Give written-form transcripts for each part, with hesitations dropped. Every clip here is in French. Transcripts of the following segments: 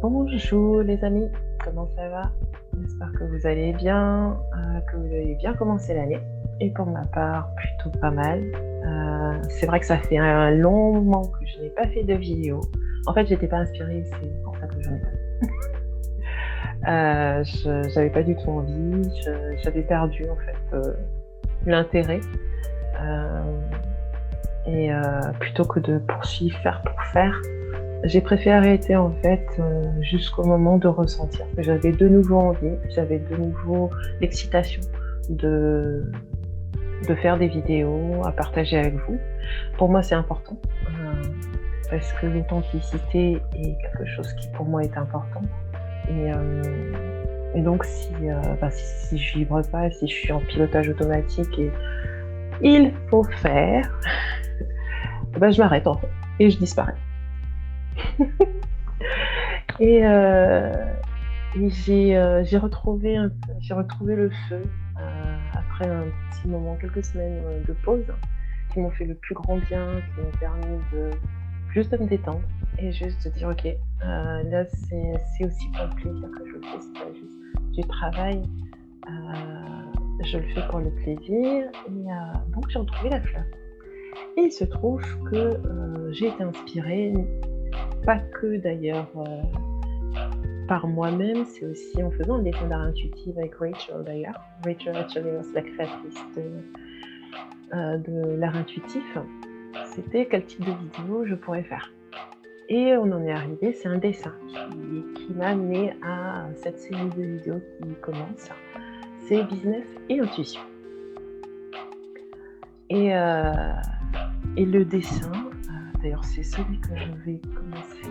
Bonjour les amis, comment ça va? J'espère que vous allez bien, que vous avez bien commencé l'année. Et pour ma part, plutôt pas mal. C'est vrai que ça fait un long moment que je n'ai pas fait de vidéo. En fait, j'étais pas inspirée, c'est pour ça que j'en ai pas fait. J'avais pas du tout envie, j'avais perdu en fait l'intérêt. Plutôt que de poursuivre, faire pour faire, j'ai préféré arrêter en fait jusqu'au moment de ressentir que j'avais de nouveau envie, j'avais de nouveau l'excitation de, de faire des vidéos à partager avec vous. Pour moi, c'est important parce que l'authenticité est quelque chose qui pour moi est important. Et donc si je vibre pas, si je suis en pilotage automatique et il faut faire, je m'arrête en fait et je disparais. Et j'ai retrouvé le feu après un petit moment, quelques semaines de pause qui m'ont fait le plus grand bien, qui m'ont permis de juste de me détendre et juste de dire ok, là c'est aussi pour le plaisir que je le fais, c'est pas juste du travail, je le fais pour le plaisir et donc j'ai retrouvé la flamme. Et il se trouve que j'ai été inspirée, pas que d'ailleurs par moi-même, c'est aussi en faisant un dessin d'art intuitif avec Rachel d'ailleurs. Rachel Atchalios, la créatrice de l'art intuitif. C'était quel type de vidéo je pourrais faire. Et on en est arrivé, c'est un dessin qui m'a amené à cette série de vidéos qui commence. C'est business et intuition. Et le dessin, d'ailleurs c'est celui que je vais commencer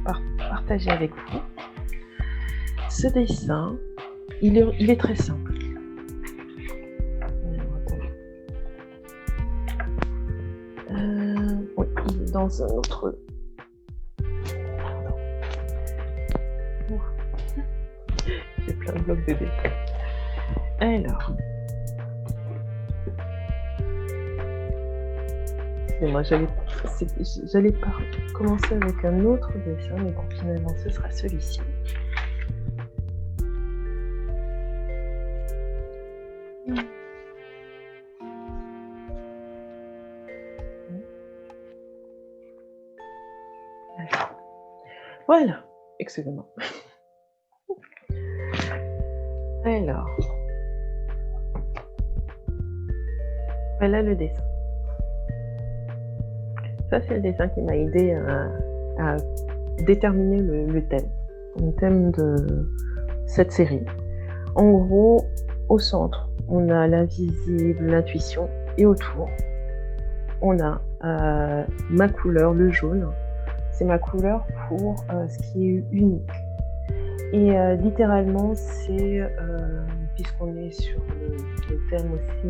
à partager avec vous. Ce dessin, il est très simple. Oui, il est dans un autre... J'ai plein de blocs de dessin. Alors... Excusez-moi, j'allais commencer avec un autre dessin, mais bon, finalement, ce sera celui-ci. Voilà, excusez-moi. Alors, voilà le dessin. Ça, c'est le dessin qui m'a aidé à déterminer le thème de cette série. En gros, au centre, on a l'invisible, l'intuition, et autour, on a ma couleur, le jaune. C'est ma couleur pour ce qui est unique. Et littéralement, c'est, puisqu'on est sur le thème aussi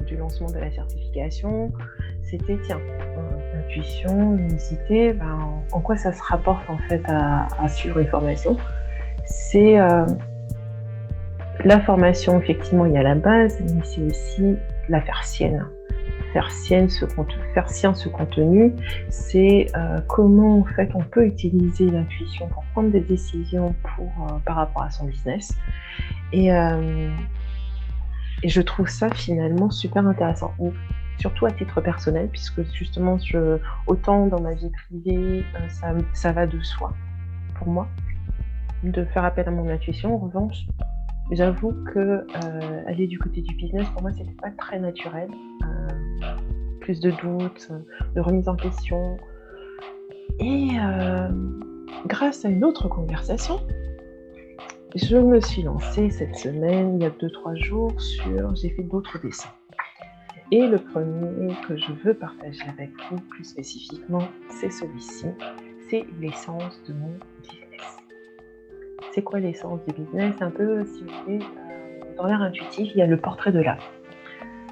du lancement de la certification, c'était, tiens, intuition, unicité, en quoi ça se rapporte en fait à suivre une formation. C'est la formation, effectivement, il y a la base, mais c'est aussi la faire sienne. Faire sien ce contenu, c'est comment en fait on peut utiliser l'intuition pour prendre des décisions par rapport à son business. Et je trouve ça finalement super intéressant, surtout à titre personnel, puisque justement autant dans ma vie privée, ça va de soi pour moi de faire appel à mon intuition. En revanche, j'avoue que aller du côté du business, pour moi, c'était pas très naturel. Plus de doutes, de remise en question. Et grâce à une autre conversation, je me suis lancée cette semaine, il y a 2-3 jours, j'ai fait d'autres dessins. Et le premier que je veux partager avec vous, plus spécifiquement, c'est celui-ci. C'est l'essence de mon business. C'est quoi l'essence du business? Un peu, si vous voulez, dans l'art intuitif, il y a le portrait de l'âme.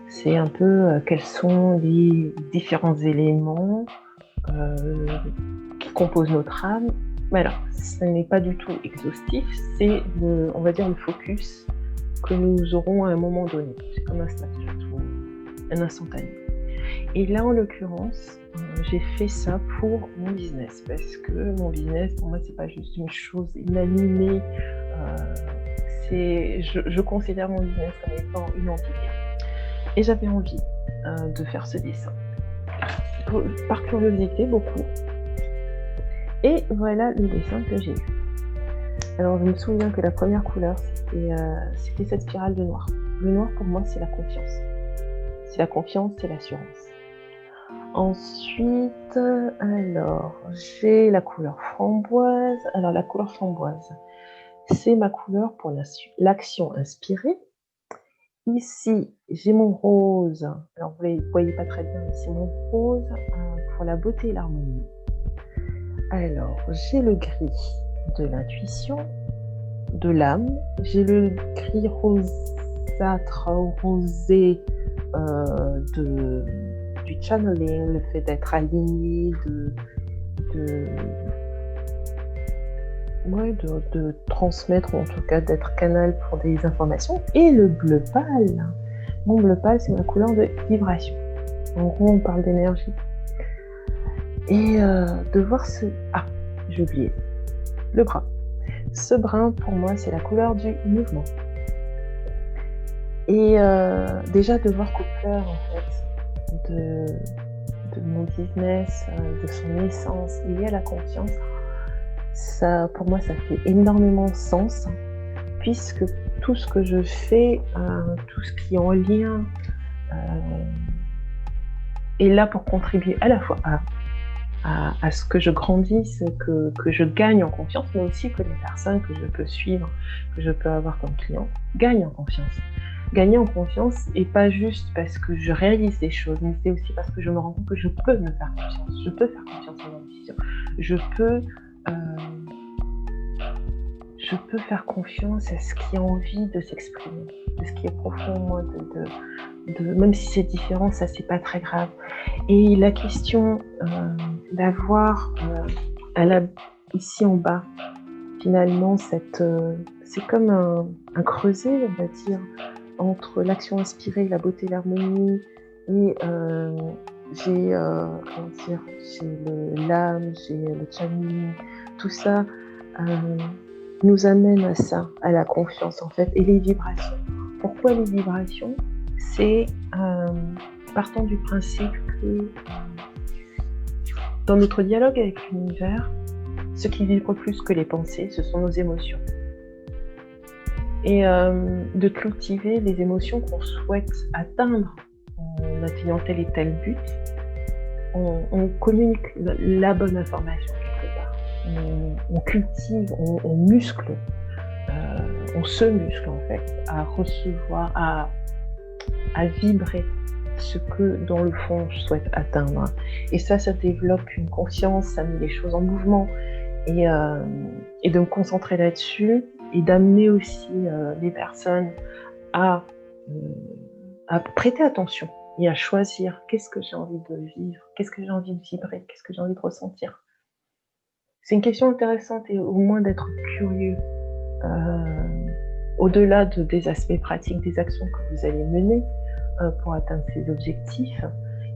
C'est un peu quels sont les différents éléments qui composent notre âme. Mais alors, ce n'est pas du tout exhaustif, c'est on va dire le focus que nous aurons à un moment donné. C'est comme un snapshot, un instantané. Et là, en l'occurrence, j'ai fait ça pour mon business, parce que mon business, pour moi, c'est pas juste une chose inanimée. Je considère mon business comme étant une entité. Et j'avais envie de faire ce dessin. Par curiosité, beaucoup. Et voilà le dessin que j'ai eu. Alors, je me souviens que la première couleur, c'était cette spirale de noir. Le noir, pour moi, c'est la confiance. C'est la confiance, c'est l'assurance. Ensuite, alors, j'ai la couleur framboise. Alors, la couleur framboise, c'est ma couleur pour l'action inspirée. Ici, j'ai mon rose. Alors, vous ne voyez pas très bien, mais c'est mon rose pour la beauté et l'harmonie. Alors, j'ai le gris de l'intuition, de l'âme. J'ai le gris rosâtre, rosé du channeling, le fait d'être aligné, de transmettre, ou en tout cas d'être canal pour des informations. Et le bleu pâle. Mon bleu pâle, c'est ma couleur de vibration. En gros, on parle d'énergie. Et de voir j'ai oublié. Le brun. Ce brun, pour moi, c'est la couleur du mouvement. Et déjà, de voir qu'au cœur, en fait, de mon business, de son essence liée à la confiance, ça, pour moi, ça fait énormément sens, puisque tout ce que je fais, tout ce qui est en lien, est là pour contribuer à la fois à ce que je grandisse, que je gagne en confiance, mais aussi que les personnes que je peux suivre, que je peux avoir comme client, gagnent en confiance. Gagner en confiance, et pas juste parce que je réalise des choses, mais c'est aussi parce que je me rends compte que je peux me faire confiance. Je peux faire confiance en mes décisions. Je peux faire confiance à ce qui a envie de s'exprimer, de ce qui est profond en moi, même si c'est différent, ça c'est pas très grave. Et la question d'avoir ici en bas, finalement, c'est comme un creuset, on va dire, entre l'action inspirée, la beauté, l'harmonie, et j'ai l'âme, j'ai le channeling, tout ça nous amène à ça, à la confiance en fait, et les vibrations. Pourquoi les vibrations ? C'est partant du principe que dans notre dialogue avec l'univers, ce qui vibre plus que les pensées, ce sont nos émotions. Et de cultiver les émotions qu'on souhaite atteindre en atteignant tel et tel but, on communique la bonne information quelque part. On cultive, on muscle, on se muscle en fait à recevoir, à vibrer ce que dans le fond je souhaite atteindre. Et ça développe une conscience, ça met les choses en mouvement, et de me concentrer là-dessus et d'amener aussi les personnes à prêter attention et à choisir qu'est-ce que j'ai envie de vivre, qu'est-ce que j'ai envie de vibrer, qu'est-ce que j'ai envie de ressentir. C'est une question intéressante, et au moins d'être curieux au-delà des aspects pratiques des actions que vous allez mener pour atteindre ces objectifs.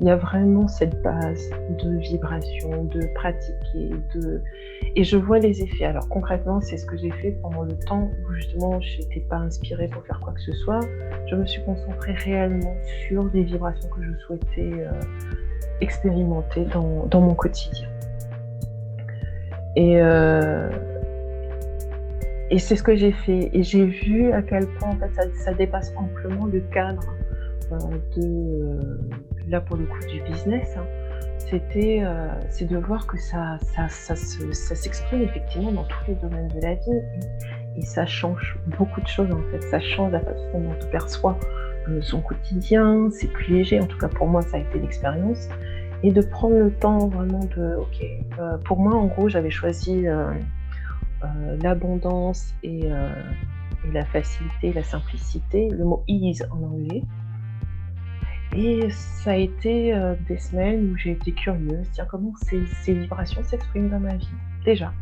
Il y a vraiment cette base de vibration, de pratiquer, et je vois les effets. Alors concrètement, c'est ce que j'ai fait pendant le temps où justement je n'étais pas inspirée pour faire quoi que ce soit. Je me suis concentrée réellement sur des vibrations que je souhaitais expérimenter dans mon quotidien. Et c'est ce que j'ai fait. Et j'ai vu à quel point en fait, ça dépasse amplement le cadre là pour le coup du business. C'est de voir que ça s'exprime effectivement dans tous les domaines de la vie, et ça change beaucoup de choses en fait. Ça change la façon dont on perçoit son quotidien, c'est plus léger, en tout cas pour moi ça a été l'expérience, et de prendre le temps vraiment pour moi en gros j'avais choisi l'abondance et la facilité, la simplicité, le mot ease en anglais. Et ça a été des semaines où j'ai été curieuse, comment ces vibrations s'expriment dans ma vie, déjà.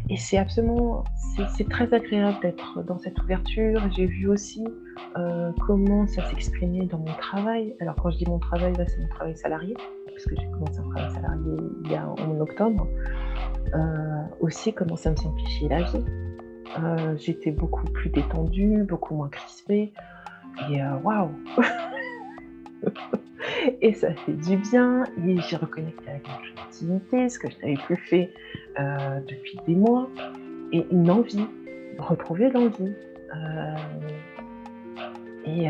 Et c'est absolument c'est très agréable d'être dans cette ouverture. J'ai vu aussi, comment ça s'exprimait dans mon travail. Alors quand je dis mon travail, là, c'est mon travail salarié, parce que j'ai commencé un travail salarié en octobre. Aussi comment ça me simplifiait la vie. J'étais beaucoup plus détendue, beaucoup moins crispée et waouh! Et ça fait du bien et j'ai reconnecté avec mon créativité, ce que je n'avais plus fait, depuis des mois et une envie, retrouver l'envie, et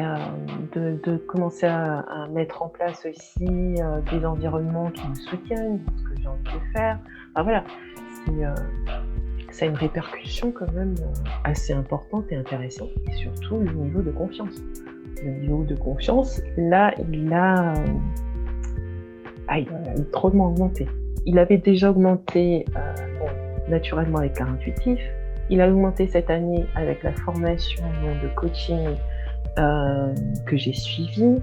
de commencer à mettre en place aussi, des environnements qui me soutiennent dans ce que j'ai envie de faire. Enfin voilà, c'est, ça a une répercussion quand même, assez importante et intéressante et surtout le niveau de confiance. Le niveau de confiance, là, il a drôlement augmenté. Il avait déjà augmenté naturellement avec l'art intuitif. Il a augmenté cette année avec la formation de coaching que j'ai suivie.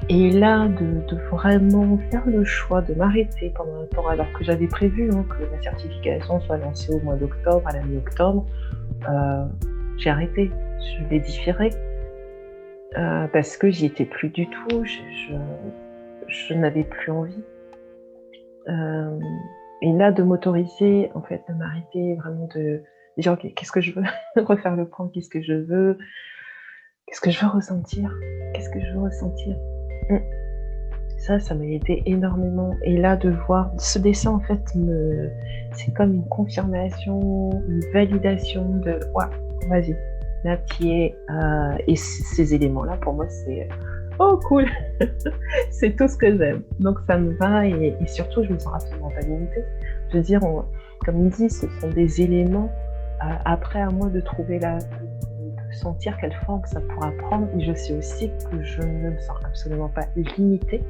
Et là, de vraiment faire le choix de m'arrêter pendant un temps, alors que j'avais prévu que la certification soit lancée au mois d'octobre, à la mi-octobre, j'ai arrêté, je l'ai différé. Parce que j'y étais plus du tout, je n'avais plus envie. Et là, de m'autoriser, en fait, de m'arrêter, vraiment de dire, ok, qu'est-ce que je veux refaire le point, qu'est-ce que je veux ressentir, Ça m'a aidé énormément. Et là, de voir ce dessin, en fait, c'est comme une confirmation, une validation de, ouais, vas-y. Là, t'y es, et ces éléments-là, pour moi, c'est oh cool, c'est tout ce que j'aime. Donc ça me va et surtout, je me sens absolument pas limitée. Je veux dire, comme il dit, ce sont des éléments. Après, à moi de trouver de sentir quelle forme ça pourra prendre. Et je sais aussi que je ne me sens absolument pas limitée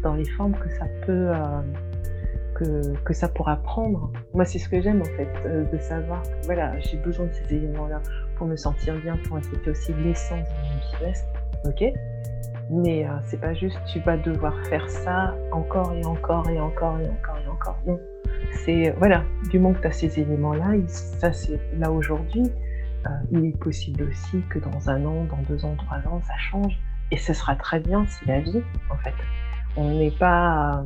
dans les formes que ça peut. Que ça pourra prendre. Moi, c'est ce que j'aime en fait, de savoir que voilà, j'ai besoin de ces éléments-là pour me sentir bien, pour respecter aussi l'essence de mon business, ok. Mais c'est pas juste tu vas devoir faire ça encore et encore et encore et encore et encore. Non, c'est voilà, du moment que tu as ces éléments-là, ça c'est là aujourd'hui. Il est possible aussi que dans 1 an, dans 2 ans, 3 ans, ça change et ce sera très bien, c'est la vie en fait. On n'est pas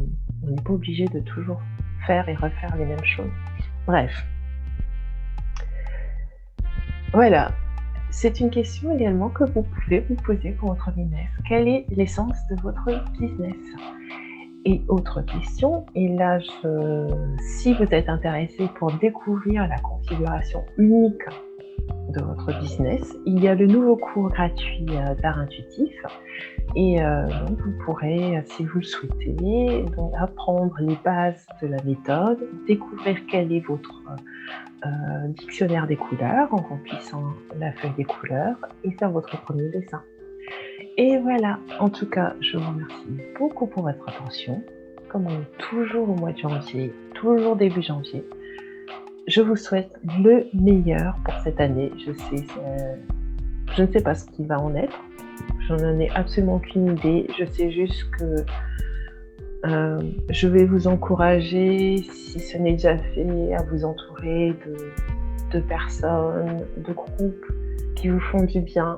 obligé de toujours faire et refaire les mêmes choses. Bref. Voilà. C'est une question également que vous pouvez vous poser pour votre business. Quelle est l'essence de votre business? Et autre question, et là, si vous êtes intéressé pour découvrir la configuration unique de votre business, il y a le nouveau cours gratuit d'art intuitif et donc vous pourrez, si vous le souhaitez, donc apprendre les bases de la méthode, découvrir quel est votre dictionnaire des couleurs en remplissant la feuille des couleurs et faire votre premier dessin. Et voilà, en tout cas, je vous remercie beaucoup pour votre attention. Comme on est toujours au mois de janvier, toujours début janvier, je vous souhaite le meilleur pour cette année. Je ne sais pas ce qui va en être. Je n'en ai absolument aucune idée. Je sais juste que je vais vous encourager, si ce n'est déjà fait, à vous entourer de personnes, de groupes qui vous font du bien.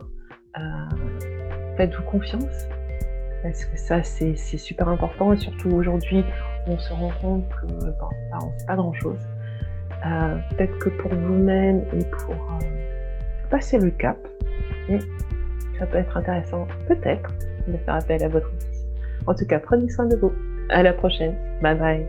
Faites-vous confiance, parce que ça, c'est super important. Et surtout aujourd'hui, on se rend compte que on ne sait pas grand-chose. Peut-être que pour vous-même et pour passer le cap, ça peut être intéressant, peut-être, de faire appel à votre intuition. En tout cas, prenez soin de vous. À la prochaine. Bye bye.